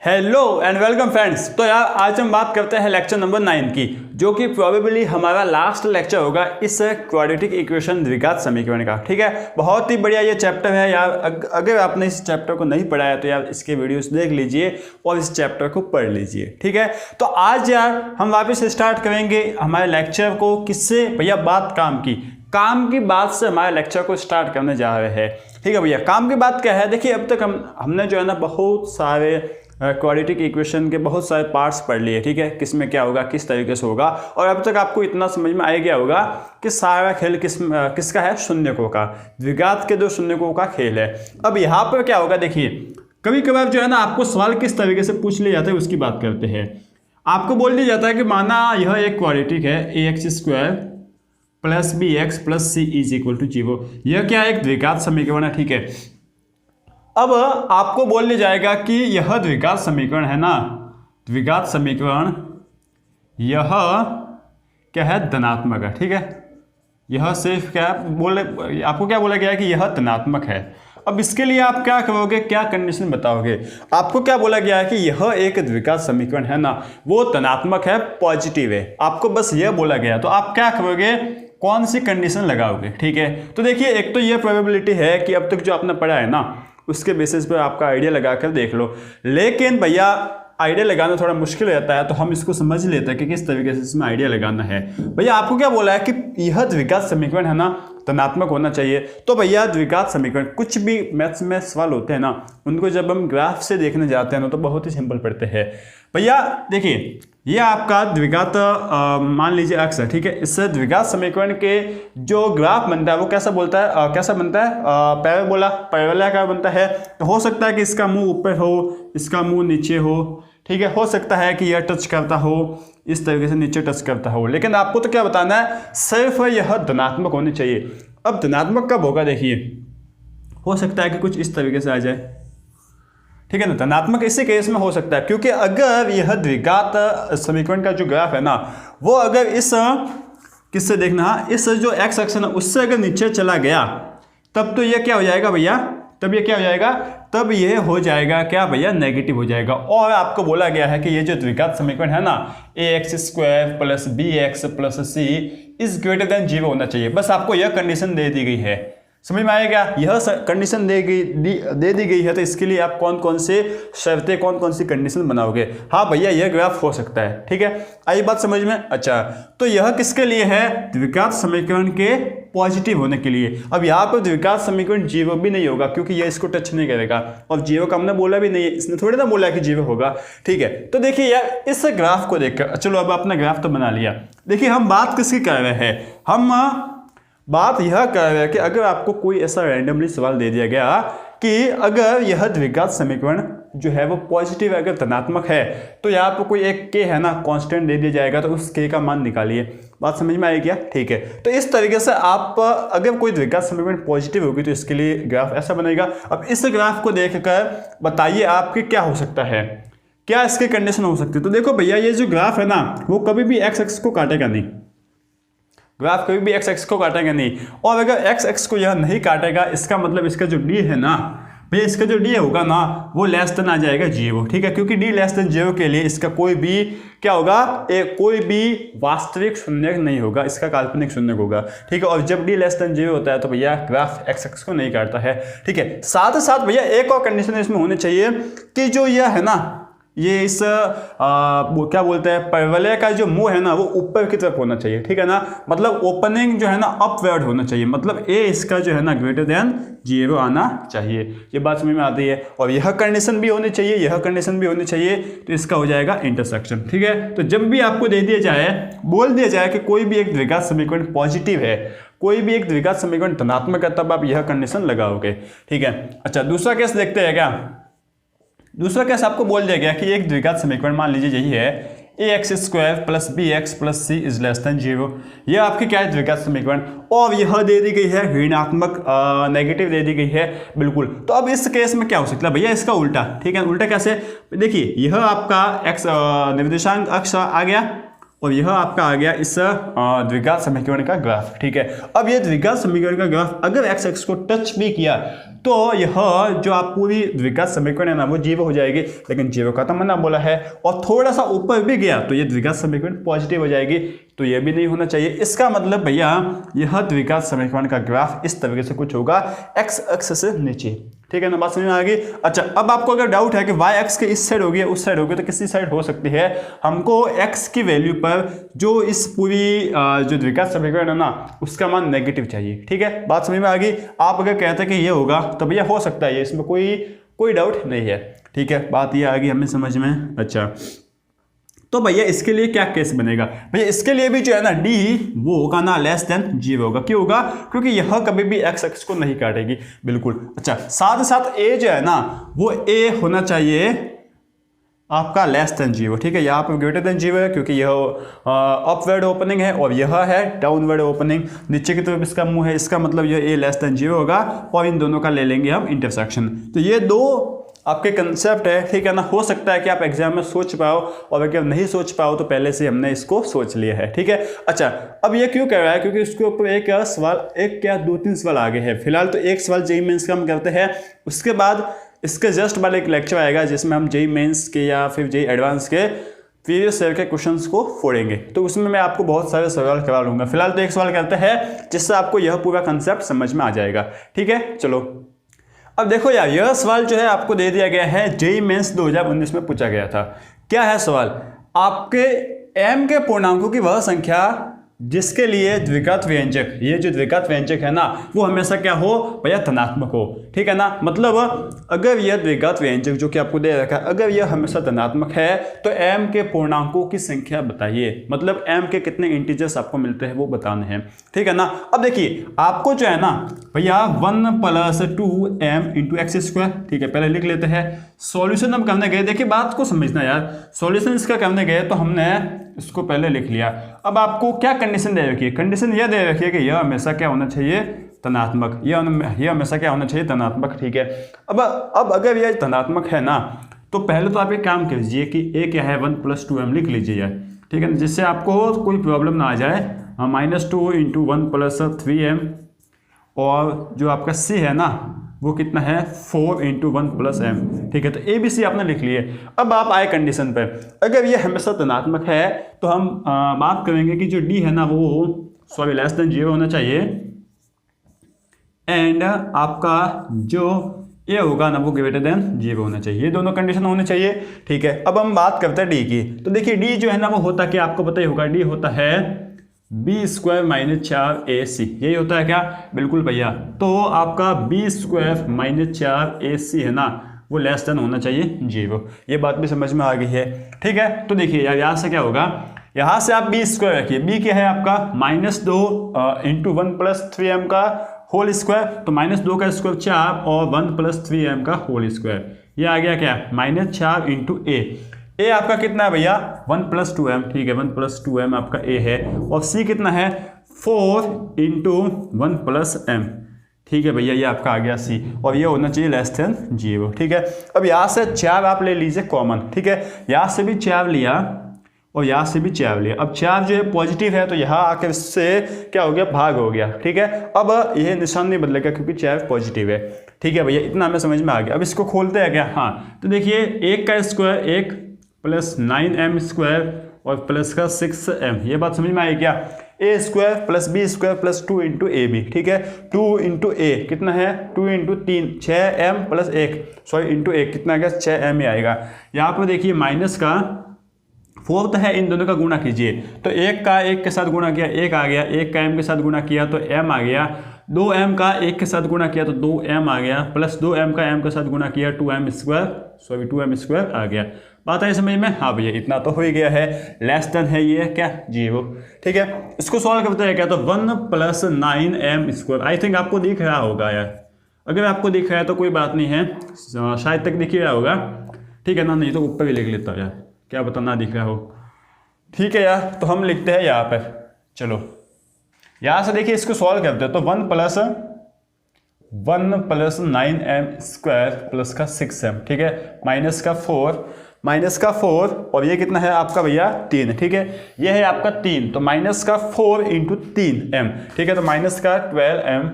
Hello and welcome friends. तो यार आज हम बात करते हैं लेक्चर नंबर 9 की, जो कि प्रोबेबली हमारा लास्ट लेक्चर होगा इस क्वाड्रेटिक इक्वेशन द्विघात समीकरण का। ठीक है, बहुत ही बढ़िया ये चैप्टर है यार। अगर आपने इस चैप्टर को नहीं पढ़ा है तो यार इसके वीडियोस देख लीजिए और इस चैप्टर को पढ़ लीजिए। ठीक है, तो आज यार हम वापस स्टार्ट करेंगे हमारे लेक्चर को किससे भैया, बात काम की बात से हमारे लेक्चर को स्टार्ट करने जा रहे हैं। ठीक है भैया, काम की बात क्या है, देखिए अब तक हमने जो है ना बहुत सारे क्वाड्रेटिक इक्वेशन के बहुत सारे पार्ट्स पढ़ लिए। ठीक है, किस में क्या होगा, किस तरीके से होगा, और अब तक आपको इतना समझ में आ गया होगा कि सारा खेल किसका है, शून्यकों का, द्विघात के दो शून्यकों का खेल है। अब यहाँ पर क्या होगा, देखिए कभी कभार जो है ना आपको सवाल किस तरीके से पूछ लिया जाता है उसकी बात करते हैं। आपको बोल दिया जाता है कि माना यह एक क्वाड्रेटिक है ax² plus bx plus c is equal to 0। यह क्या है, एक द्विघात समीकरण है। ठीक है, अब आपको बोल दिया जाएगा कि यह द्विघात समीकरण है ना, द्विघात समीकरण यह क्या है, धनात्मक है। ठीक है, यह सिर्फ क्या आपको क्या बोला गया है कि यह धनात्मक है। अब इसके लिए आप क्या करोगे, क्या कंडीशन बताओगे। आपको क्या बोला गया है कि यह एक द्विघात समीकरण है ना, वो धनात्मक है, पॉजिटिव है। आपको बस यह बोला गया, तो आप क्या करोगे, कौन सी कंडीशन लगाओगे। ठीक है, तो देखिए एक तो यह प्रोबेबिलिटी है कि अब तक जो आपने पढ़ा है ना उसके बेसिस पर आपका आइडिया लगाकर देख लो। लेकिन भैया आइडिया लगाना थोड़ा मुश्किल हो जाता है, तो हम इसको समझ लेते हैं कि किस तरीके से इसमें आइडिया लगाना है। भैया आपको क्या बोला है कि यह द्विघात समीकरण है ना, धनात्मक होना चाहिए। तो भैया द्विघात समीकरण, कुछ भी मैथ्स में सवाल होते हैं ना, उनको जब हम ग्राफ से देखने जाते हैं ना तो बहुत ही सिंपल पड़ते हैं। भैया देखिए ये आपका द्विघात मान लीजिए अक्ष है। ठीक है, इससे द्विघात समीकरण के जो ग्राफ बनता है वो कैसा बनता है, पैरेलल बनता है। तो हो सकता है कि इसका मुंह ऊपर हो, इसका मुंह नीचे हो। ठीक है, हो सकता है कि यह टच करता हो, इस तरीके से नीचे टच करता हो। लेकिन आपको तो क्या बताना है, सिर्फ यह धनात्मक होनी चाहिए। अब धनात्मक कब होगा, देखिए हो सकता है कि कुछ इस तरीके से आ जाए। ठीक है ना, धनात्मक इसी केस में हो सकता है, क्योंकि अगर यह द्विघात समीकरण का जो ग्राफ है ना, वो अगर इस किससे देखना, इस जो एक्स अक्ष है ना उससे अगर नीचे चला गया, तब तो यह क्या हो जाएगा भैया, तब ये हो जाएगा क्या भैया, नेगेटिव हो जाएगा। और आपको बोला गया है कि ये जो द्विघात समीकरण है ना, ax² plus bx plus c is greater than 0 होना चाहिए। बस आपको यह कंडीशन दे दी गई है, समझ में आएगा। यह कंडीशन दे दी गई है, तो इसके लिए आप कौन कौन से शर्तें, कौन कौन सी कंडीशन बनाओगे। हाँ भैया यह ग्राफ हो सकता है। ठीक है, आई बात समझ में। अच्छा, तो यह किसके लिए है, द्विघात समीकरण के पॉजिटिव होने के लिए। अब यहाँ पर द्विघात समीकरण 0 भी नहीं होगा, क्योंकि यह इसको टच नहीं करेगा, और 0 का हमने बोला भी नहीं है, इसने थोड़ी ना बोला कि 0 होगा। ठीक है, तो देखिए यार इस ग्राफ को देखकर, चलो अब अपना ग्राफ तो बना लिया। देखिए हम बात किसकी कर रहे हैं, हम बात यह कर रहे हैं कि अगर आपको कोई ऐसा रैंडमली सवाल दे दिया गया कि अगर यह द्विघात समीकरण जो है वो पॉजिटिव, अगर धनात्मक है, तो यहाँ पर कोई एक k है ना, कांस्टेंट दे दिया जाएगा, तो उस k का मान निकालिए। बात समझ में आई क्या। ठीक है, तो इस तरीके से आप अगर कोई द्विघात समीकरण पॉजिटिव होगी तो इसके लिए ग्राफ ऐसा बनेगा। अब इस ग्राफ को देखकर बताइए आपके क्या हो सकता है, क्या इसकी कंडीशन हो सकती है। तो देखो भैया ये जो ग्राफ है ना, वो कभी भी एक्स एक्स को काटेगा नहीं, ग्राफ कभी भी एक्स एक्स को काटेगा नहीं। और अगर एक्स एक्स को यह नहीं काटेगा, इसका मतलब इसका जो डी है ना भैया, इसका जो डी होगा ना वो लेस देन आ जाएगा 0। ठीक है, क्योंकि डी लेस देन 0 के लिए इसका कोई भी क्या होगा, कोई भी वास्तविक शून्य नहीं होगा, इसका काल्पनिक शून्य होगा। ठीक है, और जब डी लेस देन 0 होता है तो भैया ग्राफ एक्स एक्स को नहीं काटता है। ठीक है, साथ ही साथ भैया एक और कंडीशन इसमें होनी चाहिए कि जो यह है ना, ये इस वो क्या बोलते हैं, पैरेलल का जो मुंह है ना वो ऊपर की तरफ होना चाहिए। ठीक है ना, मतलब ओपनिंग जो है ना अपवर्ड होना चाहिए, मतलब ए इसका जो है ना ग्रेटर देन 0 आना चाहिए। ये बात समझ में आती है। और यह कंडीशन भी होनी चाहिए, यह कंडीशन भी होनी चाहिए, तो इसका हो जाएगा इंटरसेक्शन। ठीक है, तो जब भी आपको दे दिया जाए, बोल दिया जाए कि कोई भी एक द्विघात समीकरण पॉजिटिव है, कोई भी एक द्विघात समीकरण धनात्मक है, तब आप यह कंडीशन लगाओगे। ठीक है, अच्छा दूसरा केस देखते हैं क्या। दूसरा केस आपको बोल दिया गया कि एक द्विघात समीकरण मान लीजिए यही है ax² plus bx plus c is less than 0। यह आपकी क्या है, द्विघात समीकरण, और यह दे दी गई है ऋणात्मक, नेगेटिव दे दी गई है बिल्कुल। तो अब इस केस में क्या हो सकता है भैया, इसका उल्टा। ठीक है, उल्टा कैसे, देखिए यह आपका x निर्देशांक अक्ष आ गया, और यह आपका आ गया इस द्विघात समीकरण का ग्राफ। ठीक है, अब यह द्विघात समीकरण का ग्राफ अगर एक्स एक्स को टच भी किया तो यह जो आप पूरी द्विघात समीकरण है ना वो जीरो हो जाएगी, लेकिन जीरो खत्म होना बोला है और थोड़ा सा ऊपर भी गया तो ये द्विघात समीकरण पॉजिटिव हो जाएगी, तो ये भी नहीं होना चाहिए। इसका मतलब भैया यह द्विघात समीकरण का ग्राफ इस तरीके से कुछ होगा, एक्स अक्ष से नीचे, ठीक है ना, बात समझ में आ गई। अच्छा, अब आपको अगर डाउट है कि वाई एक्स के इस साइड होगी या उस साइड होगी, तो किसी साइड हो सकती है, हमको एक्स की वैल्यू पर जो इस पूरी जो द्विघात समीकरण है ना उसका मान नेगेटिव चाहिए, ठीक है, बात समझ में आ गई। आप अगर कहते हैं कि ये होगा तो भैया हो सकता है, इसमें कोई डाउट नहीं है, ठीक है, बात ये आ गई हमें समझ में। अच्छा, तो भैया इसके लिए क्या केस बनेगा, भैया इसके लिए भी जो है ना डी वो होगा ना लेस देन जीरो होगा, क्यों होगा, क्योंकि यह कभी भी एक्स एक्स को नहीं काटेगी, बिल्कुल। अच्छा, साथ ही साथ ए जो है ना वो ए होना चाहिए आपका लेस देन जीरो, ठीक है, यहाँ पर ग्रेटर देन जीरो है क्योंकि यह अपवर्ड ओपनिंग है और यह है डाउनवर्ड ओपनिंग, नीचे की तरफ इसका मुंह है, इसका मतलब यह ए लेस देन जीरो होगा और इन दोनों का ले लेंगे हम इंटरसेक्शन। तो ये दो आपके कंसेप्ट है, ठीक है ना, हो सकता है कि आप एग्जाम में सोच पाओ और अगर नहीं सोच पाओ तो पहले से हमने इसको सोच लिया है, ठीक है। अच्छा, अब ये क्यों कह रहा है, क्योंकि इसके ऊपर एक सवाल, एक क्या दो तीन सवाल आगे है, फिलहाल तो एक सवाल जेईई मेंस का हम करते हैं, उसके बाद इसके जस्ट बाद एक लेक्चर आएगा जिसमें हम जेईई मेंस के या फिर जेईई एडवांस के प्रीवियस ईयर के क्वेश्चंस को फोड़ेंगे, तो उसमें मैं आपको बहुत सारे सवाल करवा लूंगा। फिलहाल तो एक सवाल करते हैं जिससे आपको यह पूरा कंसेप्ट समझ में आ जाएगा, ठीक है। चलो, अब देखो यार, यह सवाल जो है आपको दे दिया गया है, जेईई मेंस 2019 में पूछा गया था। क्या है सवाल, आपके m के पूर्णांकों की वह संख्या जिसके लिए द्विघात व्यंजक, ये जो द्विघात व्यंजक है ना वो हमेशा क्या हो भैया, धनात्मक हो, ठीक है ना। मतलब अगर यह द्विघात व्यंजक जो कि आपको दे रखा है, अगर यह हमेशा धनात्मक है तो m के पूर्णांकों की संख्या बताइए, मतलब m के कितने इंटीजर्स आपको मिलते हैं वो बताने हैं, ठीक है ना। अब देखिए आपको जो है ना भैया 1 + 2m × x², ठीक है, पहले लिख लेते हैं। सॉल्यूशन हम करने गए, देखिए बात को समझना यार, सॉल्यूशन इसका करने गए तो हमने इसको पहले लिख लिया। अब आपको क्या कंडीशन दे रखी है, कंडीशन यह दे रखी है कि यह हमेशा क्या होना चाहिए, धनात्मक, यह हमेशा क्या होना चाहिए, धनात्मक, ठीक है। अब अगर यह धनात्मक है ना तो पहले तो आप एक काम कीजिए कि ए क्या है 1 + 2m लिख लीजिए यार, ठीक है ना, जिससे आपको कोई प्रॉब्लम ना आ जाए। -2 × 1 + 3m और जो आपका c है ना वो कितना है 4 × 1 + m, ठीक है, तो ए बी सी आपने लिख लिए। अब आप आए कंडीशन पे, अगर ये हमेशा धनात्मक है तो हम बात करेंगे कि जो डी है ना वो लेस देन जीरो होना चाहिए एंड आपका जो ए होगा ना वो ग्रेटर देन जीरो होना चाहिए, ये दोनों कंडीशन होने चाहिए, ठीक है। अब हम बात करते हैं डी की, तो देखिए डी जो है ना वो होता क्या, आपको पता ही होगा, डी होता है b² - 4ac, यही होता है क्या, बिल्कुल भैया। तो आपका b² - 4ac है ना वो लेस देन होना चाहिए जीरो, ये बात भी समझ में आ गई है, ठीक है। तो देखिए यार यहाँ से क्या होगा, यहाँ से आप b² रखिए, b क्या है आपका -2 × 1 + 3m का होल स्क्वायर, तो -2 का स्क्वायर 4 और 1 + 3m का होल स्क्वायर, ये आ गया क्या -4 × a आपका कितना है भैया 1 + 2m, ठीक है, 1 + 2m आपका a है, और c कितना है 4 × 1 + m, ठीक है भैया, ये आपका आ गया c, और ये होना चाहिए लेस देन जीरो, ठीक है। अब यहाँ से 4 आप ले लीजिए कॉमन, ठीक है, यहाँ से भी 4 लिया और यहाँ से भी 4 लिया। अब 4 जो है पॉजिटिव है तो यहाँ आकर इससे क्या हो गया, भाग हो गया, ठीक है। अब यह निशान नहीं बदलेगा क्योंकि 4 पॉजिटिव है, ठीक है भैया, इतना हमें समझ में आ गया। अब इसको खोलते हैं क्या, हाँ, तो देखिए 1 का स्क्वायर 1 + 9m² और प्लस का 6m, ये बात समझ में आई क्या, a² + b² + 2 × ab, ठीक है, 2 × a कितना है 2 × 3 6m + 1 × 1 कितना आ गया 6m ही आएगा। यहाँ पर देखिए माइनस का 4th है, इन दोनों का गुणा कीजिए, तो 1 का 1 के साथ गुणा किया 1 आ गया, 1 का m के साथ गुणा किया तो m आ गया, 2m का 1 के साथ गुणा किया तो 2m आ गया, प्लस 2m का m के साथ गुणा किया 2m² आ गया। बात आई समझ में, हाँ भैया इतना तो हो ही गया है, लेस देन है ये क्या जीरो, ठीक है। इसको सॉल्व करते हैं क्या, तो 1 + 9m², आई थिंक आपको दिख रहा होगा यार, अगर आपको दिख रहा है तो कोई बात नहीं है, शायद तक दिख रहा होगा, ठीक है ना, नहीं तो ऊपर भी लिख लेता हूँ यार, क्या पता ना दिख रहा हो, ठीक है यार। तो हम लिखते हैं यहाँ पर, चलो यहाँ से देखिए इसको सॉल्व करते हैं, तो 1 + 9m² प्लस का 6m, ठीक है, -4 और ये कितना है आपका भैया 3, ठीक है, ये है आपका 3, तो -4 × 3m, ठीक है, तो -12m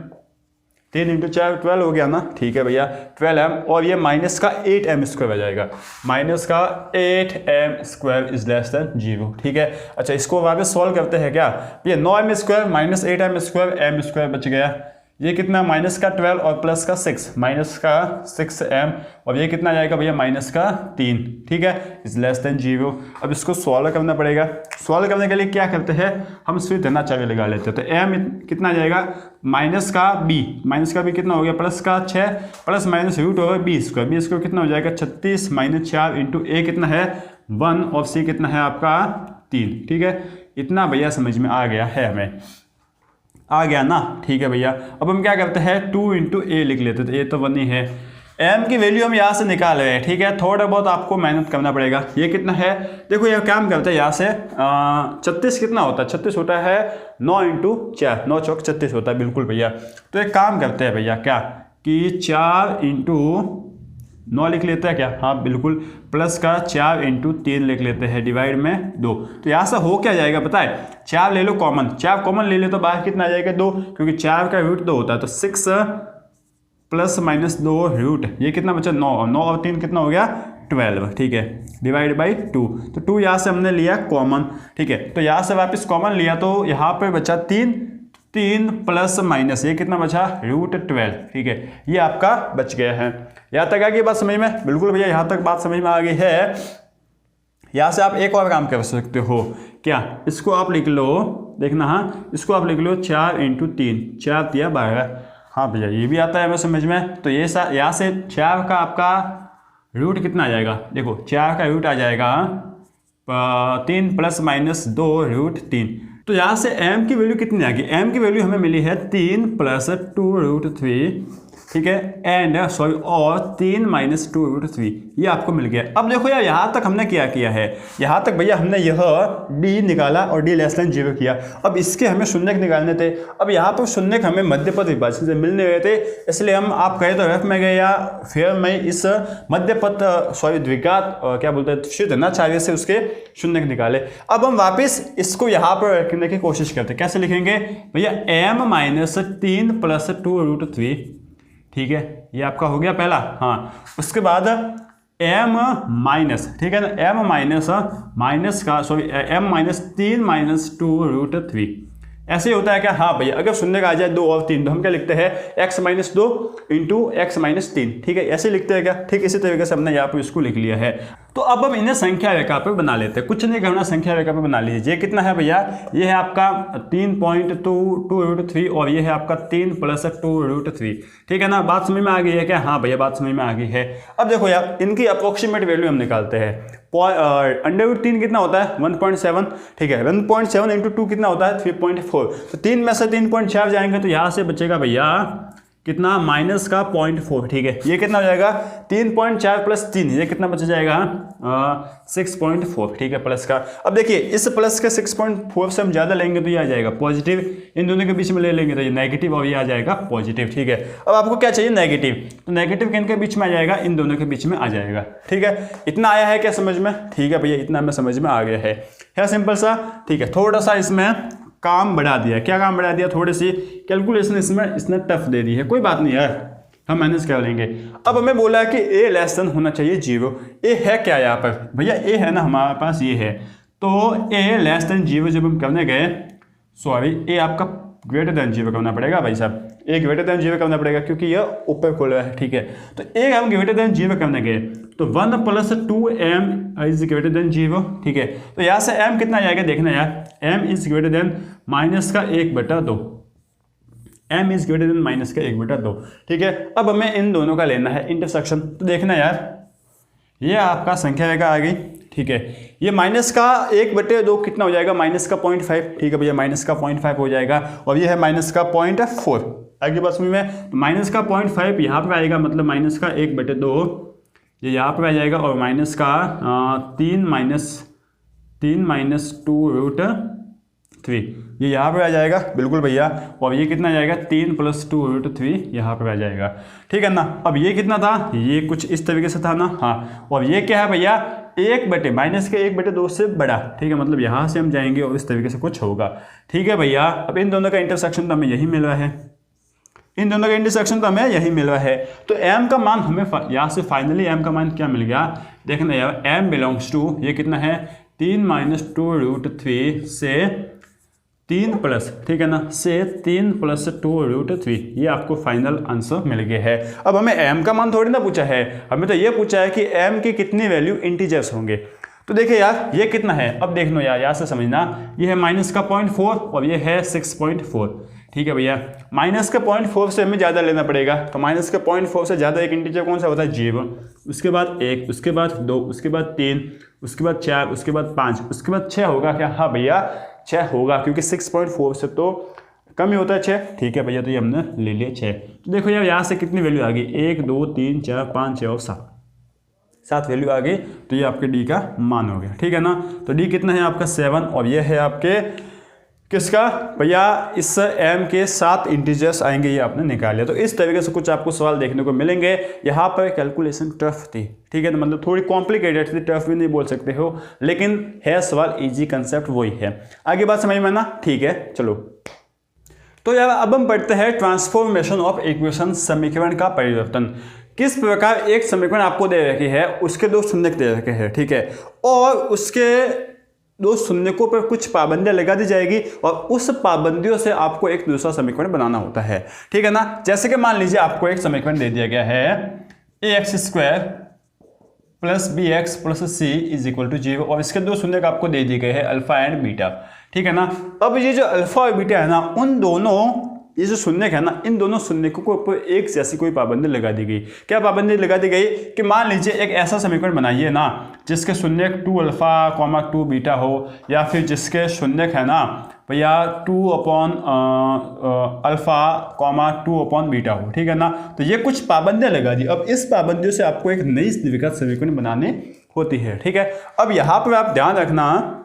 3 × 4 12 हो गया ना, ठीक है भैया 12m, और ये माइनस का 8m² आ जाएगा, माइनस का 8m² इज लेस देन 0, ठीक है। अच्छा इसको वापस सॉल्व करते हैं क्या, ये 9m² माइनस 8m² m² बच गया, ये कितना माइनस का 12 और प्लस का 6, माइनस का 6m, और ये कितना जाएगा भैया माइनस का 3, ठीक है, इज लेस देन 0। अब इसको सॉल्व करना पड़ेगा, सॉल्व करने के लिए क्या करते हैं हम स्विच देना चाबी लगा लेते हैं, तो m कितना जाएगा माइनस का b कितना हो गया प्लस का 6 प्लस माइनस रूट होगा b² कितना हो जाएगा 36 माइनस 4 इंटू a कितना है 1 और c कितना है आपका 3, ठीक है। इतना भैया समझ में आ गया है, हमें आ गया ना, ठीक है भैया। अब हम क्या करते हैं 2 × a लिख लेते, तो ये तो 1 ही है, m की वैल्यू हम यहाँ से निकाल रहे हैं, ठीक है, थोड़ा बहुत आपको मेहनत करना पड़ेगा। ये कितना है देखो, ये काम करते हैं यहाँ से 36 कितना होता है, 36 होता है 9 × 4, 9 चौक 36 होता है, बिल्कुल भैया। तो एक काम करते हैं भैया क्या कि 4 × 9 लिख लेते हैं क्या, हाँ बिल्कुल, प्लस का 4 × 3 लिख लेते हैं, डिवाइड में 2। तो यहाँ से हो क्या जाएगा पता है, 4 ले लो कॉमन, 4 कॉमन ले लो तो बाहर कितना आ जाएगा 2, क्योंकि 4 का रूट 2 होता है, तो 6 प्लस माइनस 2 रूट, ये कितना बचा 9, और 9 और 3 कितना हो गया 12, ठीक है, डिवाइड बाई 2। तो 2 यहाँ से हमने लिया कॉमन, ठीक है, तो यहाँ से वापस कॉमन लिया तो यहाँ पे बचा 3 प्लस माइनस ये कितना बचा √12, ठीक है, ये आपका बच गया है। यहाँ तक आ गई बात समझ में, बिल्कुल भैया यहाँ तक बात समझ में आ गई है। यहाँ से आप एक और काम कर सकते हो, क्या इसको आप लिख लो, देखना हाँ, इसको आप लिख लो 4 × 3, 4 × 12, हाँ भैया ये भी आता है हमें समझ में। तो ये यहाँ से 4 का आपका रूट कितना आ जाएगा, देखो 4 का रूट आ जाएगा 3 प्लस माइनस 2 √3। तो यहाँ से m की वैल्यू कितनी आ गई, m की वैल्यू हमें मिली है 3 प्लस 2 √3, ठीक है, एंड सॉरी और 3 माइनस 2 √3, ये आपको मिल गया। अब देखो यार यहाँ तक हमने क्या किया है, यहाँ तक भैया हमने यह d निकाला और d लेस देन 0 किया। अब इसके हमें शून्यक निकालने थे, अब यहाँ पर शून्यक हमें मध्यपद विभाजन से मिलने गए थे, इसलिए हम आप कहे तो रफ में गए या फिर मैं इस मध्यपद सॉरी द्विघात क्या बोलते हैं शुद्ध धनाचार्य से उसके शून्यक निकाले। अब हम वापस इसको यहाँ पर रखने की कोशिश करते, कैसे लिखेंगे भैया m माइनस 3 प्लस 2 √3, ठीक है, ये आपका हो गया पहला, हाँ। उसके बाद m माइनस, ठीक है ना, m माइनस का सॉरी m माइनस 3 माइनस 2 √3, ऐसे ही होता है क्या, हाँ भैया। अगर शून्य का आ जाए 2 और 3 तो हम क्या लिखते हैं x minus 2 into x minus 3, ठीक है, ऐसे लिखते हैं क्या, ठीक इसी तरीके से हमने यहाँ पर इसको लिख लिया है। तो अब हम इन्हें संख्या रेखा पर बना लेते हैं, कुछ नहीं करना, संख्या रेखा पर बना लीजिए। ये कितना है भैया, ये है आपका 3.2 √3 और ये है आपका 3 प्लस 2 √3, ठीक है ना, बात समझ में आ गई है क्या, हाँ भैया बात समझ में आ गई है। अब देखो यार इनकी अप्रोक्सीमेट वैल्यू हम निकालते हैं, √3 कितना होता है 1.7, ठीक है, 1.7 इंटू 2 कितना होता है 3.4, तो 3 में से 3.4 जाएंगे तो यहाँ से बचेगा भैया कितना माइनस का 0.4, ठीक है, ये कितना हो जाएगा 3.4 प्लस 3, ये कितना बच जाएगा 6.4, ठीक है, प्लस का। अब देखिए इस प्लस के 6.4 से हम ज़्यादा लेंगे तो ये आ जाएगा पॉजिटिव, इन दोनों के बीच में ले लेंगे तो ये नेगेटिव और ये आ जाएगा पॉजिटिव, ठीक है। अब आपको क्या चाहिए नेगेटिव, तो नेगेटिव किन के बीच में आ जाएगा, इन दोनों के बीच में आ जाएगा, ठीक है। इतना आया है क्या समझ में, ठीक है भैया इतना हमें समझ में आ गया है सिंपल सा, ठीक है। थोड़ा सा इसमें काम बढ़ा दिया, क्या काम बढ़ा दिया, थोड़ी सी कैलकुलेशन इसने टफ दे दी है, कोई बात नहीं यार हम मैनेज कर लेंगे। अब हमें बोला है कि a लेस देन होना चाहिए 0, a है क्या यहाँ पर भैया, a है ना हमारे पास, ये है, तो a लेस देन 0 जब हम करने गए, सॉरी a आपका ग्रेटर देन 0 करना पड़ेगा भाई साहब, a ग्रेटर देन 0 करना पड़ेगा क्योंकि यह ऊपर खोल रहा है, ठीक है। तो a हम ग्रेटर देन 0 करने गए तो 1 plus 2m is greater than 0, ठीक है। तो यहाँ से m कितना जाएगा देखना यार, m is greater than minus का 1/2, m is greater than minus का 1/2, ठीक है। अब हमें इन दोनों का लेना है इंटरसेक्शन, तो देखना यार ये आपका संख्या रेखा आ गई, ठीक है, ये माइनस का 1/2 कितना हो जाएगा माइनस का 0.5, ठीक है भैया माइनस का 0.5 हो जाएगा, और ये है माइनस का 0.4, आगे बात समझ में, तो माइनस का 0.5 यहाँ पर आएगा, मतलब माइनस का 1/2 ये यहाँ पर आ जाएगा, और माइनस का 3 माइनस 2 √3 ये यहाँ पर आ जाएगा, बिल्कुल भैया, और ये कितना आ जाएगा 3 प्लस 2 √3 यहाँ पर आ जाएगा, ठीक है ना। अब ये कितना था, ये कुछ इस तरीके से था ना, हाँ, और ये क्या है भैया माइनस के 1/2 से बड़ा, ठीक है, मतलब यहाँ से हम जाएंगे और इस तरीके से कुछ होगा, ठीक है भैया। अब इन दोनों का इंटरसेक्शन तो हमें यही मिल रहा है, इन दोनों का इंटरसेक्शन तो हमें यही मिल रहा है। तो m का मान हमें यहाँ से फाइनली m का मान क्या मिल गया, देखना यार m बिलोंग्स टू ये कितना है 3 - 2√3 से 3 प्लस, ठीक है ना, से 3 + 2√3, ये आपको फाइनल आंसर मिल गया है। अब हमें m का मान थोड़ी ना पूछा है, हमें तो ये पूछा है कि m की कितनी वैल्यू इंटीजर्स होंगे। तो देखिए यार ये कितना है, अब देख लो यार यहाँ से समझना, ये है -0.4 और ये है 6.4, ठीक है भैया। -0.4 से हमें ज़्यादा लेना पड़ेगा, तो -0.4 से ज़्यादा एक इंटीजर कौन सा होता है 0, उसके बाद 1, उसके बाद 2, उसके बाद 3, उसके बाद 4, उसके बाद 5, उसके बाद 6 होगा क्या, हाँ भैया 6 होगा, क्योंकि 6.4 से तो कम ही होता है 6, ठीक है भैया। तो ये हमने ले लिया 6। तो देखो यार यहाँ से कितनी वैल्यू आ गई, 1 2 3 4 5 6 और 7 वैल्यू आ गई। तो ये आपके डी का मान हो गया, ठीक है ना। तो डी कितना है आपका 7, और ये है आपके किसका भैया, इस m के 7 इंटीजर्स आएंगे, ये आपने निकाल लिया। तो इस तरीके से कुछ आपको सवाल देखने को मिलेंगे। यहाँ पर कैलकुलेशन टफ थी, ठीक है ना, मतलब थोड़ी कॉम्प्लिकेटेड थी, टफ भी नहीं बोल सकते हो, लेकिन है सवाल इजी, कंसेप्ट वही है। आगे बात समझ में ना, ठीक है चलो। तो यार अब हम पढ़ते हैं ट्रांसफॉर्मेशन ऑफ इक्वेशन, समीकरण का परिवर्तन। किस प्रकार एक समीकरण आपको दे रखी है, उसके 2 शून्य दे रखे हैं, ठीक है, और उसके 2 शून्यकों पर कुछ पाबंदियां लगा दी जाएगी, और उस पाबंदियों से आपको एक दूसरा समीकरण बनाना होता है, ठीक है ना। जैसे कि मान लीजिए आपको एक समीकरण दे दिया गया है ax² + bx + c = 0, और इसके 2 शून्य आपको दे दिए गए हैं अल्फा एंड बीटा, ठीक है ना। अब ये जो अल्फा और बीटा है ना, उन दोनों ये जो शून्य है ना, इन दोनों शून्यकों के ऊपर एक जैसी कोई पाबंदी लगा दी गई। क्या पाबंदी लगा दी गई कि मान लीजिए एक ऐसा समीकरण बनाइए ना जिसके शून्य 2α, 2 बीटा हो, या फिर जिसके शून्य है ना भैया 2/α, 2/बीटा हो, ठीक है ना। तो ये कुछ पाबंदियां लगा दी। अब इस पाबंदियों से आपको एक नई द्विघात समीकरण बनाने होती है, ठीक है। अब यहाँ पर आप ध्यान रखना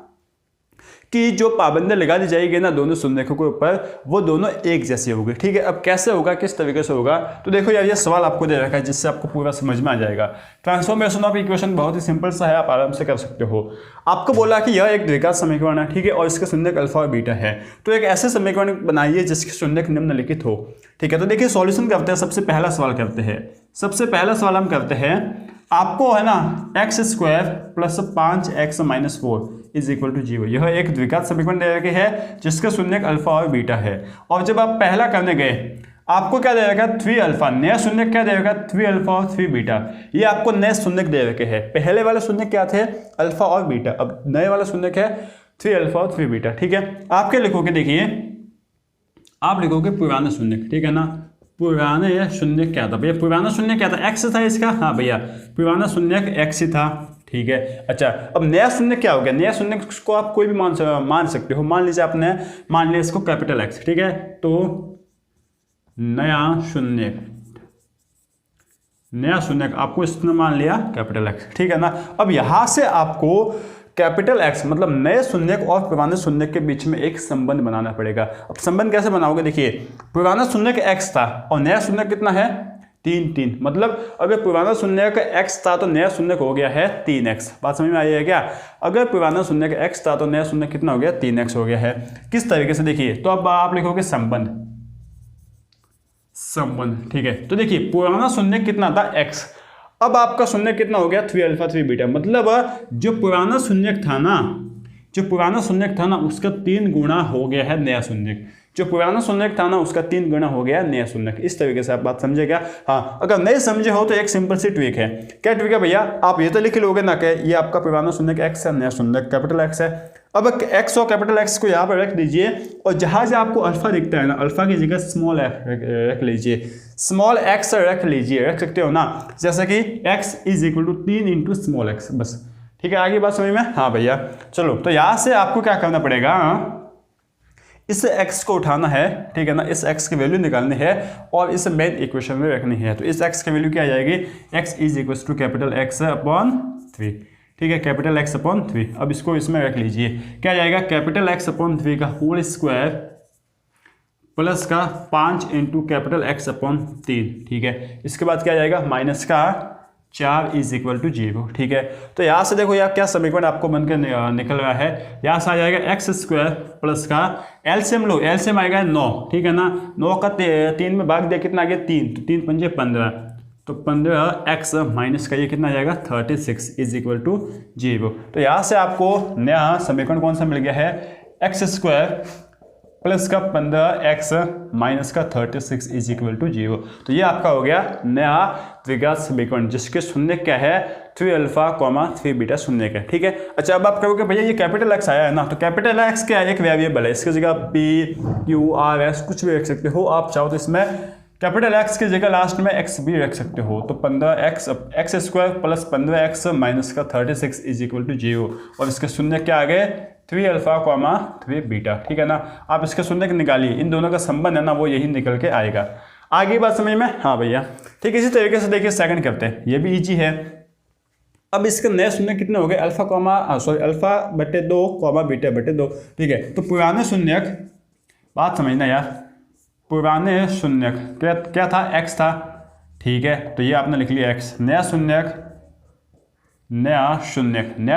कि जो पाबंदियां लगा दी जाएगी ना दोनों शून्यकों के ऊपर, वो दोनों एक जैसी होगी, ठीक है। अब कैसे होगा, किस तरीके से होगा, तो देखो यार ये सवाल आपको दे रखा है जिससे आपको पूरा समझ में आ जाएगा। ट्रांसफॉर्मेशन ऑफ इक्वेशन बहुत ही सिंपल सा है, आप आराम से कर सकते हो। आपको बोला कि यह एक द्विघात समीकरण है, ठीक है, और इसके शून्यक अल्फा और बीटा है। तो एक ऐसे समीकरण बनाइए जिसके शून्यक निम्नलिखित हो, ठीक है। तो देखिए सॉल्यूशन करते हैं, सबसे पहला सवाल करते हैं। सबसे पहला सवाल हम करते हैं, आपको है ना x² + 5x - 4 = 0, यह एक द्विघात समीकरण दे रखे है जिसका शून्यक अल्फा और बीटा है। और जब आप पहला करने गए आपको क्या दे रखा, 3α, नया शून्यक क्या दे रखा, 3α और 3 बीटा, ये आपको नए शून्यक दे रखे हैं। पहले वाले शून्यक क्या थे, अल्फा और बीटा, अब नए वाला शून्यक है 3α और 3 बीटा, ठीक है। आप क्या लिखोगे, देखिए आप लिखोगे पुराना शून्यक, ठीक है ना। पुराना यह शून्य क्या था भैया, पुराना शून्य क्या था, x था इसका, हाँ भैया पुराना शून्यक x ही था, ठीक है। अच्छा अब नया शून्य क्या हो गया, नया शून्य को आप कोई भी मान सकते हो। मान लीजिए आपने मान लिया इसको कैपिटल X, ठीक है। तो नया शून्य आपको इसने मान लिया कैपिटल X, ठीक है ना। अब यहां से आपको कैपिटल X मतलब नए शून्यक और पुराने शून्यक के बीच में एक संबंध बनाना पड़ेगा। अब संबंध कैसे बनाओगे, देखिए पुराना शून्यक x था और नया शून्यक कितना है 3, मतलब अगर पुराना शून्यक x था तो नया शून्यक हो गया है 3x। बात समझ में आई है क्या, अगर पुराना शून्यक x था तो नया शून्यक कितना हो गया 3x हो गया है। किस तरीके से, देखिए तो अब आप लिखोगे संबंध, ठीक है। तो देखिए पुराना शून्यक कितना था x, अब आपका शून्य कितना हो गया 3α 3 बीटा, मतलब जो पुराना शून्यक था ना उसका 3 गुना हो गया है नया शून्यक, जो पुराना शून्यक था ना उसका 3 गुना हो गया नया शून्यक। इस तरीके से आप बात समझेगा। हाँ अगर नहीं समझे हो तो एक सिंपल सी ट्रिक है। क्या ट्रिक है भैया, आप ये तो लिख लोगे ना कि ये आपका पुराना शून्यक x है, नया शून्यक कैपिटल X है। अब x और कैपिटल X को यहाँ पर रख दीजिए और जहाँ से आपको अल्फा दिखता है ना, अल्फा की जगह स्मॉल रख लीजिए, स्मॉल x रख लीजिए, रख सकते हो ना, जैसे कि x = 3 × स्मॉल x, बस ठीक है। आगे बात समझ में, हाँ भैया चलो। तो यहाँ से आपको क्या करना पड़ेगा, इस x को उठाना है, ठीक है ना, इस x की वैल्यू निकालनी है और इस मेन इक्वेशन में रखनी है। तो इस x की वैल्यू क्या आ जाएगी, x = कैपिटल X/3, ठीक है, कैपिटल X/3। अब इसको इसमें रख लीजिए, क्या आ जाएगा कैपिटल X/3 का होल स्क्वायर प्लस का 5 × कैपिटल X/3, ठीक है। इसके बाद क्या आ जाएगा माइनस का 4 इज इक्वल टू 0। ठीक है, तो यहाँ से देखो यार क्या समीकरण आपको बनकर निकल रहा है। यहाँ से आ जाएगा एक्स स्क्वायर प्लस का एलसीएम लो, एलसीएम आएगा 9। ठीक है ना, 9 का 3 में भाग दिया कितना आ गया 3, तो 3 पंजे 15, तो 15x माइनस का ये कितना आ जाएगा 36 इज इक्वल टू 0। तो यहाँ से आपको नया समीकरण कौन सा मिल गया है, एक्स स्क्वायर प्लस का 15x माइनस का 36 इज इक्वल टू 0। तो ये आपका हो गया नया द्विघात समीकरण जिसके शून्य क्या है 3 अल्फा 3 बीटा शून्य का। ठीक है, अच्छा अब आप कहोगे भैया ये कैपिटल एक्स आया है ना, तो कैपिटल एक्स क्या है, एक वेरिएबल है, इसकी जगह पी क्यू आर एस कुछ भी रख सकते हो आप चाहो तो। इसमें कैपिटल एक्स की जगह लास्ट में एक्स भी रख सकते हो, तो 15x x square plus 15x minus का 36 इज इक्वल टू 0, और इसके शून्य क्या आ गए 3 अल्फा 3 बीटा। ठीक है ना, आप इसके शून्य निकालिए, इन दोनों का संबंध है ना वो यही निकल के आएगा। आगे बात समझ में, हाँ भैया ठीक है। इसी तरीके से देखिए सेकंड करते हैं, ये भी इजी है। अब इसके नए शून्य कितने हो गए अल्फा बटे 2 बीटा बटे 2। ठीक है, तो पुराने शून्य, बात समझना यार, पुराने शून्य क्या था x था। ठीक है, तो ये आपने लिख लिया x, नया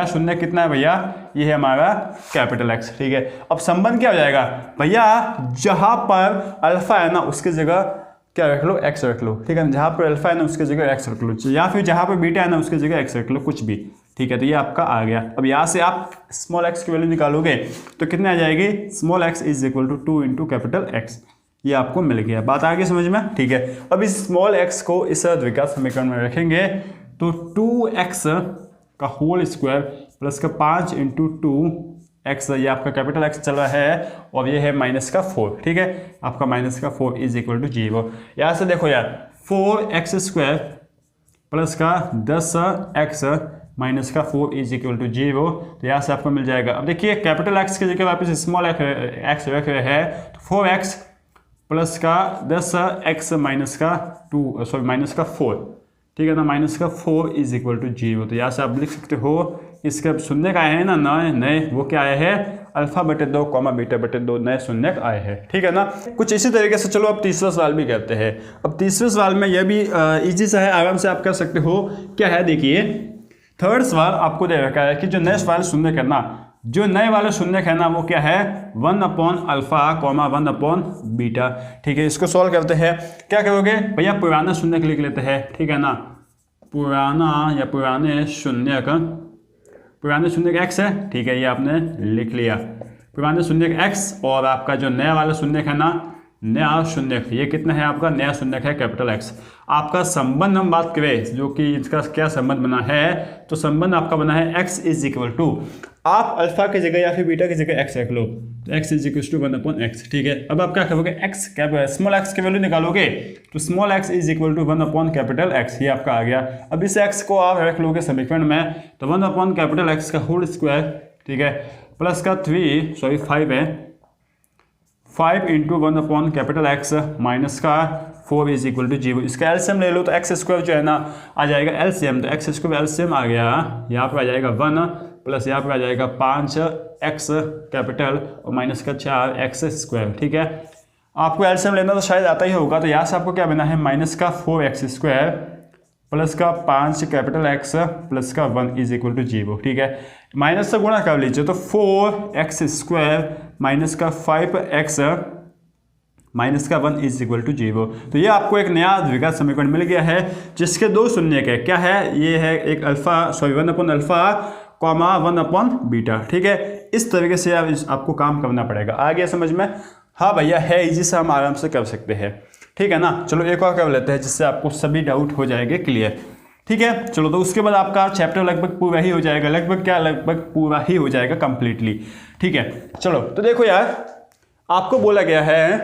शून्य कितना है भैया, ये है हमारा कैपिटल X। ठीक है, अब संबंध क्या हो जाएगा भैया, जहां पर अल्फा है ना उसकी जगह क्या रख लो x रख लो। ठीक है, जहां पर अल्फा है ना उसकी जगह x रख लो, या फिर जहां पर बीटा है ना उसकी जगह x रख लो, कुछ भी। ठीक है, तो ये आपका आ गया। अब यहाँ से आप स्मॉल x की वैल्यू निकालोगे तो कितने आ जाएगी, small x is equal to 2 into capital X, ये आपको मिल गया। बात आ गई समझ में। ठीक है, अब इस स्मॉल x को इस द्विघात समीकरण में रखेंगे तो 2x का होल स्क्वायर प्लस का 5 इंटू 2x, ये आपका कैपिटल X चल रहा है, और ये है माइनस का 4। ठीक है, आपका माइनस का 4 इज इक्वल टू 0। यहाँ से देखो यार 4x स्क्वायर प्लस का 10x माइनस का 4 इज इक्वल टू 0, तो यहाँ से आपको मिल जाएगा। अब देखिए कैपिटल X की जगह वापस स्मॉल x रख रहे हैं, तो 4x प्लस का 10x माइनस का 4। ठीक है ना, माइनस का 4 इज इक्वल टू 0। तो यहाँ से आप लिख सकते हो इसके अब शून्य का आए हैं ना नए, वो क्या आए हैं अल्फा बटे 2 बीटा बटे 2 नए शून्य आए हैं। ठीक है ना, कुछ इसी तरीके से। चलो अब तीसरा सवाल भी करते हैं। अब तीसरे सवाल में यह भी इजी सा है, आराम से आप कर सकते हो। क्या है देखिए, थर्ड सवाल आपको दे रखा है कि जो नए सवाल शून्य करना, जो नए वाले शून्य है ना वो क्या है 1/अल्फा 1/बीटा। ठीक है, इसको सॉल्व करते हैं। क्या करोगे भैया, पुराना शून्य लिख लेते हैं। ठीक है ना, पुराने शून्य का x है। ठीक है, ये आपने लिख लिया पुराने शून्य का x, और आपका जो नया वाला शून्य है ना, नया शून्य ये कितना है आपका, नया शून्य है कैपिटल X। आपका संबंध हम बात करें जो कि इसका क्या संबंध बना है, तो संबंध आपका बना है x इज इक्वल टू, आप अल्फा की जगह या फिर बीटा की जगह x रख लो, तो x is equal to 1/x। ठीक है, अब आप क्या करोगे स्मॉल x की वैल्यू निकालोगे, तो small x is equal to 1/कैपिटल X, ये आपका आ गया। अब इस x को आप रख लोगे समीकरण में, तो 1/कैपिटल X का होल स्क्वायर, ठीक है, प्लस का 5 है, 5 इंटू 1/कैपिटल X माइनस का 4 इज इक्वल टू 0। इसका एलसीएम ले लो तो एक्स स्क्वायर जो है ना आ जाएगा एलसीएम, तो एक्स स्क्वायर एलसीएम आ गया, यहाँ पर आ जाएगा 1 प्लस यहाँ पर आ जाएगा 5x कैपिटल और माइनस का 4x स्क्वायर। ठीक है, आपको एलसीएम लेना तो शायद आता ही होगा, तो यहाँ से आपको क्या बना है माइनस का 4x स्क्वायर प्लस का 5 कैपिटल X प्लस का 1 इज इक्वल टू 0। ठीक है, माइनस से गुणा कर लीजिए, तो 4x स्क्वायर माइनस का 5x माइनस का 1 इज इक्वल टू 0। तो ये आपको एक नया द्विघात समीकरण मिल गया है जिसके दो शून्य के क्या है, ये है एक 1/अल्फा 1/बीटा। ठीक है, इस तरीके से आपको काम करना पड़ेगा। आ गया समझ में? हाँ भैया, है इजी से, हम आराम से कर सकते हैं। ठीक है ना, चलो एक और कर लेते हैं जिससे आपको सभी डाउट हो जाएंगे क्लियर। ठीक है, चलो तो उसके बाद आपका चैप्टर लगभग पूरा ही हो जाएगा, लगभग पूरा ही हो जाएगा कंप्लीटली। ठीक है, चलो तो देखो यार, आपको बोला गया है,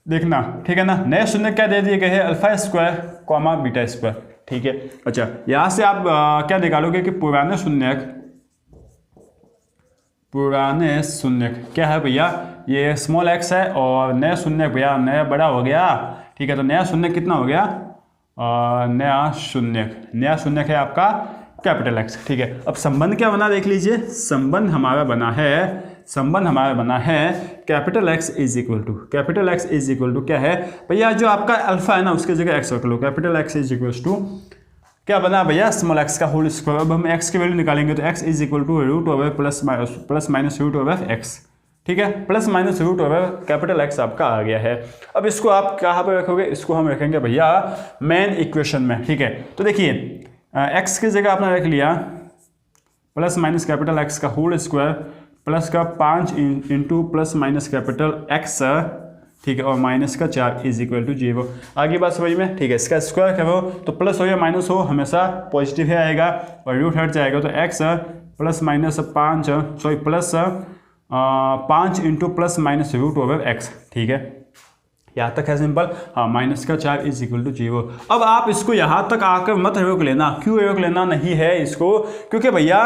देखना, ठीक है ना, नए शून्य क्या दे दिए गए हैं, अल्फा स्क्वायर बीटा स्क्वायर। ठीक है, अच्छा यहाँ से आप क्या निकालोगे कि पुराने शून्य क्या है भैया, ये स्मॉल x है, और नया शून्य भैया नया बड़ा हो गया। ठीक है, तो नया शून्य कितना हो गया, नया शून्य है आपका कैपिटल X। ठीक है, अब संबंध क्या बना देख लीजिए, संबंध हमारा बना है capital X is equal to क्या है भैया, जो आपका अल्फा है ना उसकी जगह x रख लो, capital X is equal to क्या बना भैया, स्मॉल एक्स का होल स्क्वायर। अब हम एक्स की वैल्यू निकालेंगे तो x is equal to root over plus minus root over x, ठीक है, plus minus root over capital x आपका आ गया है। अब इसको आप कहाँ पर रखोगे, इसको हम रखेंगे भैया मेन इक्वेशन में, ठीक है। तो देखिए एक्स की जगह आपने रख लिया प्लस माइनस कैपिटल एक्स का होल स्क्वायर प्लस का 5 into plus minus capital x, ठीक है, और माइनस का 4 इज इक्वल टू 0। आगे बात समझ में, ठीक है। इसका स्क्वायर करो तो प्लस हो या माइनस हो हमेशा पॉजिटिव ही आएगा, और रूट हट जाएगा तो x plus minus 5 plus 5 into plus minus root over x, ठीक है, यहाँ तक है सिंपल। हाँ, माइनस का 4 इज इक्वल टू 0। अब आप इसको यहाँ तक आकर मत रोक लेना। क्यों रोक लेना नहीं है इसको, क्योंकि भैया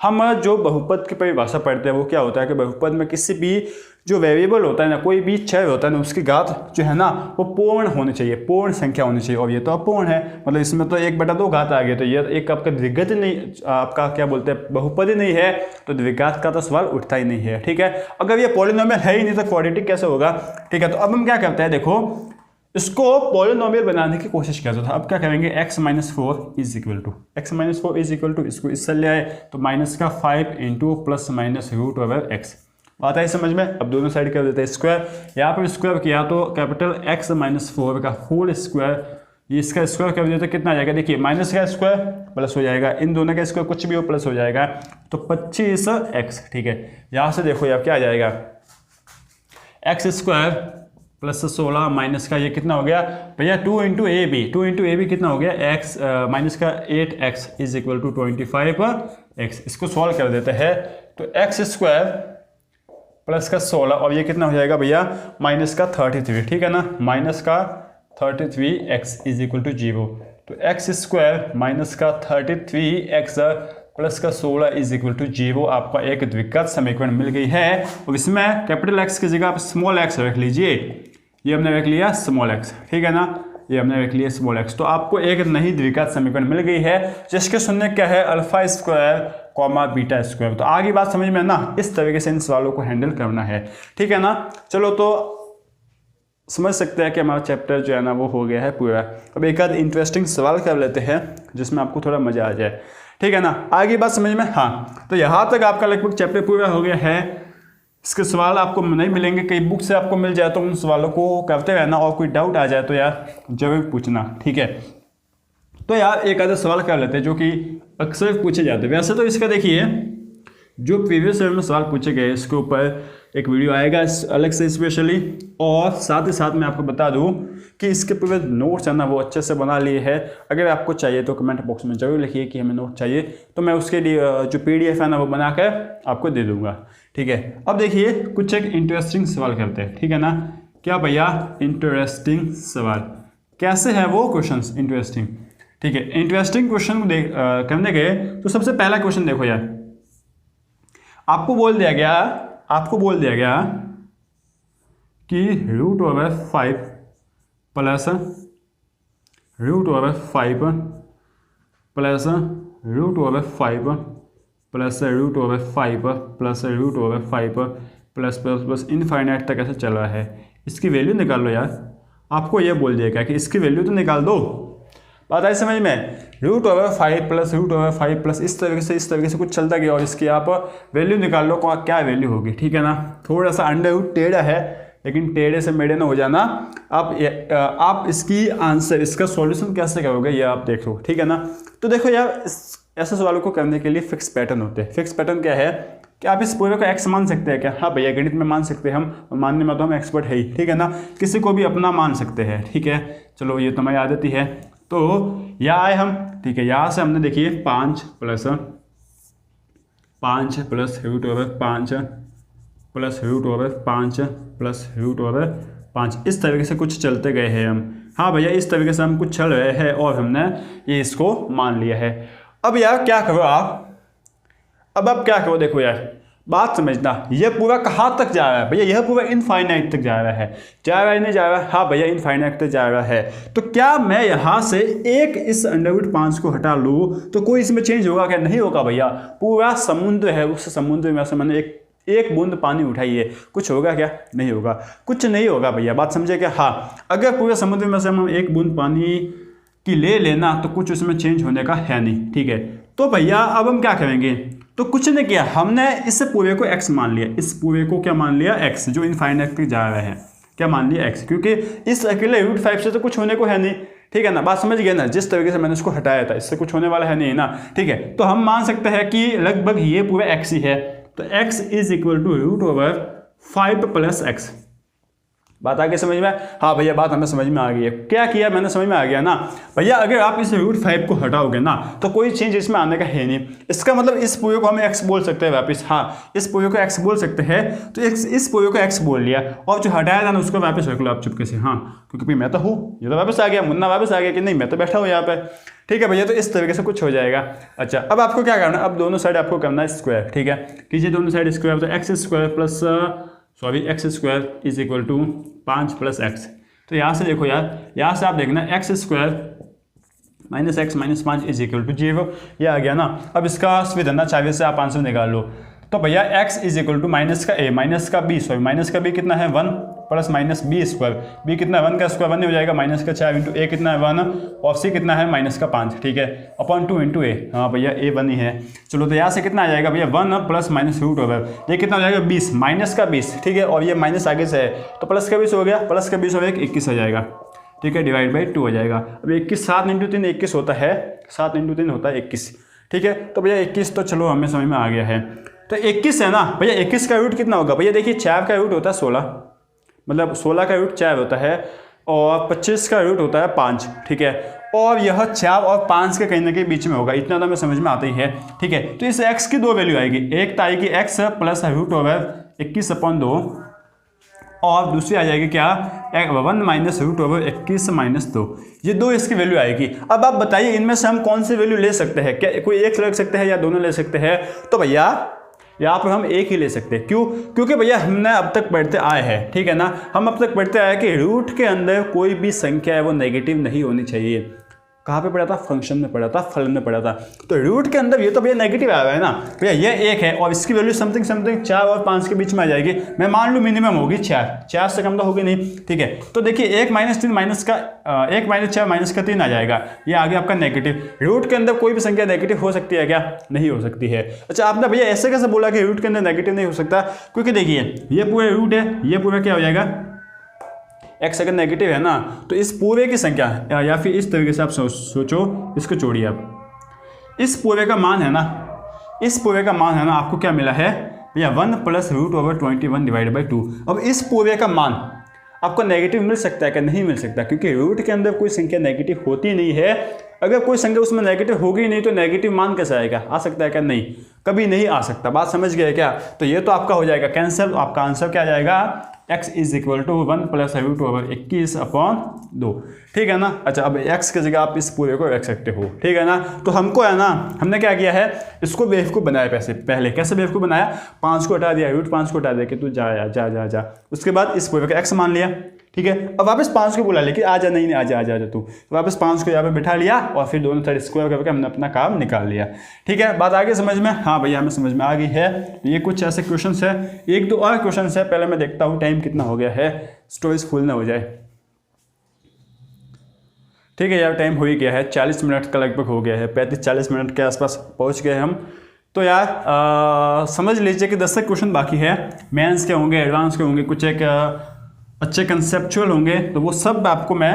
हम जो बहुपद की परिभाषा पढ़ते हैं वो क्या होता है कि बहुपद में किसी भी जो वेरिएबल होता है ना, कोई भी चर होता है ना, उसकी घात जो है ना वो पूर्ण होनी चाहिए, पूर्ण संख्या होनी चाहिए। और ये तो अपूर्ण है, मतलब इसमें तो 1/2 घात आ गई, तो ये एक आपका द्विघात नहीं, आपका क्या बोलते हैं बहुपद ही नहीं है, तो द्विघात का तो सवाल उठता ही नहीं है, ठीक है। अगर ये पॉलिनोमियल है ही नहीं तो क्वाड्रेटिक कैसे होगा, ठीक है। तो अब हम क्या करते हैं, देखो इसको पॉलिनोमियल बनाने की कोशिश करता था। अब क्या करेंगे, x minus 4 is equal to इसको इससे ले आए तो माइनस का 5 into plus minus root over x. आता है समझ में। अब दोनों साइड कर देते हैं स्क्वायर, यहाँ पर स्क्वायर किया तो कैपिटल x माइनस 4 का होल स्क्वायर, ये इसका स्क्वायर कर देते कितना आ जाएगा, देखिए माइनस का स्क्वायर प्लस हो जाएगा, इन दोनों का स्क्वायर कुछ भी हो प्लस हो जाएगा, तो 25x, ठीक है। यहाँ से देखो यार क्या आ जाएगा, एक्स स्क्वायर प्लस 16 माइनस का ये कितना हो गया भैया 2 इंटू ए बी कितना हो गया, एक्स माइनस का 8x is equal to 25x। इसको सॉल्व कर देते हैं तो एक्स स्क्वायर प्लस का 16 और ये कितना हो जाएगा भैया माइनस का 33, ठीक है ना, माइनस का 33x इज इक्वल टू 0। तो एक्स स्क्वायर माइनस का 33x प्लस का 16 इज इक्वल टू 0 आपका एक द्विघात समीकरण मिल गई है। और इसमें कैपिटल एक्स की जगह आप स्मॉल एक्स रख लीजिए, ये हमने रख लिया स्मॉल एक्स, ठीक है ना, ये हमने रख लिया स्मॉल एक्स। तो आपको एक नई द्विघात समीकरण मिल गई है जिसके शून्य क्या है, alpha square comma beta square. तो आगे बात समझ में ना, इस तरीके से इन सवालों को हैंडल करना है, ठीक है ना। चलो तो समझ सकते हैं कि हमारा चैप्टर जो है ना वो हो गया है पूरा। अब एक आध इंटरेस्टिंग सवाल कर लेते हैं जिसमें आपको थोड़ा मजा आ जाए, ठीक है ना। आगे बात समझ में, हाँ तो यहाँ तक आपका लगभग चैप्टर पूरा हो गया है। इसके सवाल आपको नहीं मिलेंगे, कई बुक से आपको मिल जाए तो उन सवालों को करते रहना, और कोई डाउट आ जाए तो यार जरूर पूछना, ठीक है। तो यार एक आधा सवाल कर लेते हैं जो कि अक्सर पूछे जाते हैं। वैसे तो इसका देखिए जो प्रीवियस ईयर में सवाल पूछे गए इसके ऊपर एक वीडियो आएगा अलग से स्पेशली, और साथ ही साथ मैं आपको बता दूं कि इसके पूरे नोट्स है ना वो अच्छे से बना लिए हैं। अगर आपको चाहिए तो कमेंट बॉक्स में जरूर लिखिए कि हमें नोट चाहिए, तो मैं उसके लिए जो PDF है ना वो बनाकर आपको दे दूंगा, ठीक है। अब देखिए कुछ एक इंटरेस्टिंग सवाल करते हैं, ठीक है ना। क्या भैया इंटरेस्टिंग सवाल कैसे है वो क्वेश्चन इंटरेस्टिंग, ठीक है। इंटरेस्टिंग क्वेश्चन करने गए तो सबसे पहला क्वेश्चन देखो यार, आपको बोल दिया गया कि root over 5 plus root over 5 plus root over 5 plus root over 5 plus root over 5 plus plus plus infinite तक ऐसे चल रहा है। इसकी वैल्यू निकाल लो यार, आपको ये बोल दिया गया कि इसकी वैल्यू तो निकाल दो। बात है समझ में, root over 5 plus root over 5 plus इस तरीके से कुछ चलता गया और इसकी आप वैल्यू निकाल लो क्या वैल्यू होगी, ठीक है ना। थोड़ा सा अंडर रूट टेढ़ा है लेकिन टेढ़े से मेढ़े ना हो जाना। आप इसकी आंसर इसका सॉल्यूशन कैसे करोगे ये आप देखो, ठीक है ना। तो देखो यार ऐसे सवालों को करने के लिए फिक्स पैटर्न होते हैं। फिक्स पैटर्न क्या है कि आप इस पूरे को एक्स मान सकते हैं क्या, हाँ भैया गणित में मान सकते हैं हम, मानने में तो हम एक्सपर्ट है ही, ठीक है ना। किसी को भी अपना मान सकते हैं, ठीक है। चलो ये तो हमारी आदत ही है। तो यहाँ आए हम, ठीक है, यहाँ से हमने देखिए 5 plus root over 5 plus root over 5 plus root over 5 इस तरीके से कुछ चलते गए हैं हम। हाँ भैया इस तरीके से हम कुछ चल रहे हैं और हमने ये इसको मान लिया है। अब यार क्या करो अब क्या करो, देखो यार बात समझना, ये पूरा कहाँ तक जा रहा है भैया, यह पूरा इनफाइनाइट तक जा रहा है, नहीं जा रहा है, हाँ भैया इनफाइनाइट तक जा रहा है। तो क्या मैं यहाँ से एक इस अंडरवुड 5 को हटा लूँ तो कोई इसमें चेंज होगा क्या, नहीं होगा भैया। पूरा समुद्र है, उस समुद्र में से मैंने एक बूंद पानी उठाई है, कुछ होगा क्या, नहीं होगा, कुछ नहीं होगा भैया। बात समझे क्या, हाँ अगर पूरे समुद्र में से हम एक बूंद पानी कि ले लेना तो कुछ उसमें चेंज होने का है नहीं, ठीक है। तो भैया अब हम क्या करेंगे, तो कुछ नहीं किया हमने, इस पूरे को x मान लिया, इस पूरे को क्या मान लिया, x, जो इनफाइनाइट तक जा रहा है, क्या मान लिया x, क्योंकि इस अकेले रूट 5 से तो कुछ होने को है नहीं, ठीक है ना, बात समझ गए ना, जिस तरीके से मैंने इसको हटाया था इससे कुछ होने वाला है नहीं ना, ठीक है। तो हम मान सकते हैं कि लगभग ये पूरा x ही है, तो x is equal to root over 5 plus x। बात आ गई समझ में? हाँ भैया बात हमें समझ में आ गई है, क्या किया मैंने समझ में आ गया ना भैया। अगर आप इस रूट 5 को हटाओगे ना तो कोई चेंज इसमें आने का है नहीं, इसका मतलब इस पूरे को हम x बोल सकते हैं वापस, हाँ इस पूरे को x बोल सकते हैं, तो इस पूरे को x बोल लिया, और जो हटाया था ना उसको वापस रख लो आप चुपके से, हाँ क्योंकि भाई मैं तो हूँ, ये तो वापस आ गया, मुन्ना वापस आ गया कि नहीं मैं तो बैठा हूँ यहाँ पे, ठीक है भैया। तो इस तरीके से कुछ हो जाएगा। अच्छा अब आपको क्या करना है, अब दोनों साइड आपको करना है स्क्वायर, ठीक है, कीजिए दोनों साइड स्क्वायर, तो x square plus x square is equal to 5 plus x. तो यहाँ से देखो यार, यहाँ से आप देखना x square minus x minus 5 is equal to 0, ये आ गया ना। अब इसका स्विधना चाहिए से आप आंसर निकाल लो, तो भैया x is equal to minus का a माइनस का b, सॉरी माइनस का b कितना है 1 plus minus b square, b कितना है 1 का स्क्वायर 1 हो जाएगा, माइनस का 4 इंटू a कितना है 1 और c कितना है माइनस का 5, ठीक है, अपॉन 2 इंटू a, हाँ भैया a 1 ही है। चलो तो यहाँ से कितना आ जाएगा भैया 1 प्लस माइनस रूट ओवर, ये कितना हो जाएगा 20, माइनस का 20, ठीक है, और ये माइनस आगे से है तो प्लस का 20 हो गया, प्लस का 20 हो गया 21 हो जाएगा, ठीक है, डिवाइड बाई 2 हो जाएगा। अब 21 7 इंटू 3 21 होता है, 7 इंटू 3 होता है 21, ठीक है। तो भैया 21 तो चलो हमें समझ में आ गया है, तो 21 है ना भैया, 21 का रूट कितना होगा भैया, देखिए 4 का रूट होता है 16, मतलब 16 का रूट 4 होता है, और 25 का रूट होता है 5, ठीक है, और यह 4 और 5 के कहीं ना कहीं बीच में होगा, इतना तो हमें समझ में आता ही है, ठीक है। तो इस x की दो वैल्यू आएगी, एक तो आएगी x प्लस रूट ओवर 21/2, और दूसरी आ जाएगी क्या 1 माइनस रूट ओवर 21 माइनस 2, ये दो इसकी वैल्यू आएगी। अब आप बताइए इनमें से हम कौन सी वैल्यू ले सकते हैं, क्या कोई एक रख सकते हैं या दोनों ले सकते हैं, तो भैया यहाँ पर हम एक ही ले सकते हैं, क्यों, क्योंकि भैया हमने अब तक पढ़ते आए हैं, ठीक है ना, हम अब तक पढ़ते आए कि रूट के अंदर कोई भी संख्या है वो नेगेटिव नहीं होनी चाहिए। कहाँ पे पढ़ा था, फंक्शन में पढ़ा था, फलन में पढ़ा था, तो रूट के अंदर ये तो भैया नेगेटिव आया हुआ है ना भैया, ये एक है और इसकी वैल्यू समथिंग 4 और 5 के बीच में आ जाएगी, मैं मान लूँ मिनिमम होगी 4 से कम तो होगी नहीं, ठीक है। तो देखिए 1 माइनस 3 माइनस का 1 माइनस 4 माइनस का 3 आ जाएगा, ये आ गया आपका नेगेटिव। रूट के अंदर कोई भी संख्या नेगेटिव हो सकती है क्या, नहीं हो सकती है। अच्छा आपने भैया ऐसे कैसे बोला कि रूट के अंदर नेगेटिव नहीं हो सकता, क्योंकि देखिए ये पूरा रूट है, ये पूरा क्या हो जाएगा x अगर नेगेटिव है ना तो इस पूरे की संख्या, या फिर इस तरीके से आप सोचो, इसको छोड़िए आप, इस पूरे का मान है ना, इस पूरे का मान है ना, आपको क्या मिला है भैया 1 plus root over 21 divide by 2। अब इस पूरे का मान आपको नेगेटिव मिल सकता है क्या, नहीं मिल सकता, क्योंकि रूट के अंदर कोई संख्या नेगेटिव होती नहीं है। अगर कोई संख्या उसमें नेगेटिव होगी नहीं तो नेगेटिव मान कैसे आएगा, आ सकता है क्या, नहीं, कभी नहीं आ सकता। बात समझ गए क्या, तो ये तो आपका हो जाएगा कैंसिल, आपका आंसर क्या आ जाएगा x is equal to 1 plus root over 21/2, ठीक है ना। अच्छा अब x की जगह आप इस पूरे को रख सकते हो, ठीक है ना। तो हमको है ना, हमने क्या किया है, इसको बेवकूफ़ बनाया पहले, कैसे बेवकूफ़ बनाया, 5 को हटा दिया, रूट 5 को हटा दिया कि तू जा जा जा जा, उसके बाद इस पूरे का x मान लिया, ठीक है। अब वापस 5 को बुला ले कि आजा, नहीं आजा आजा आजा तू, तो वापस 5 को यहाँ पे बिठा लिया और फिर दोनों साइड स्क्वायर करके हमने अपना काम निकाल लिया, ठीक है। बात आगे समझ में, हाँ भैया हमें समझ में आ गई है। ये कुछ ऐसे क्वेश्चन है, 1-2 और क्वेश्चन है, पहले मैं देखता हूँ टाइम कितना हो गया है, स्टोरेज फुल ना हो जाए, ठीक है यार टाइम हो ही गया है, 40 मिनट का लगभग हो गया है, 35-40 मिनट के आसपास पहुँच गए हम। तो यार समझ लीजिए कि 10 क्वेश्चन बाकी है, मेंस के होंगे, एडवांस के होंगे, कुछ एक अच्छे कंसेप्चुअल होंगे, तो वो सब आपको मैं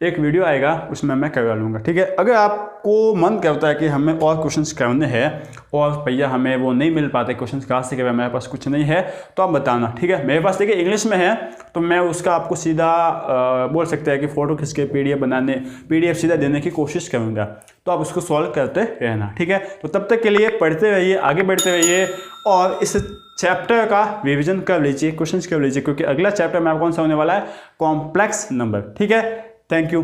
एक वीडियो आएगा उसमें मैं करवा लूँगा, ठीक है। अगर आपको मन करता है कि हमें और क्वेश्चंस करने हैं और भैया हमें वो नहीं मिल पाते क्वेश्चंस, कहाँ से कि मेरे पास कुछ नहीं है, तो आप बताना, ठीक है। मेरे पास देखिए इंग्लिश में है तो मैं उसका आपको सीधा बोल सकते हैं कि फ़ोटो खींच के PDF सीधा देने की कोशिश करूँगा, तो आप उसको सॉल्व करते रहना, ठीक है। तो तब तक के लिए पढ़ते रहिए, आगे बढ़ते रहिए और इस चैप्टर का रिविजन कर लीजिए, क्वेश्चंस कर लीजिए, क्योंकि अगला चैप्टर में आपको कौन सा होने वाला है, कॉम्प्लेक्स नंबर, ठीक है। Thank you.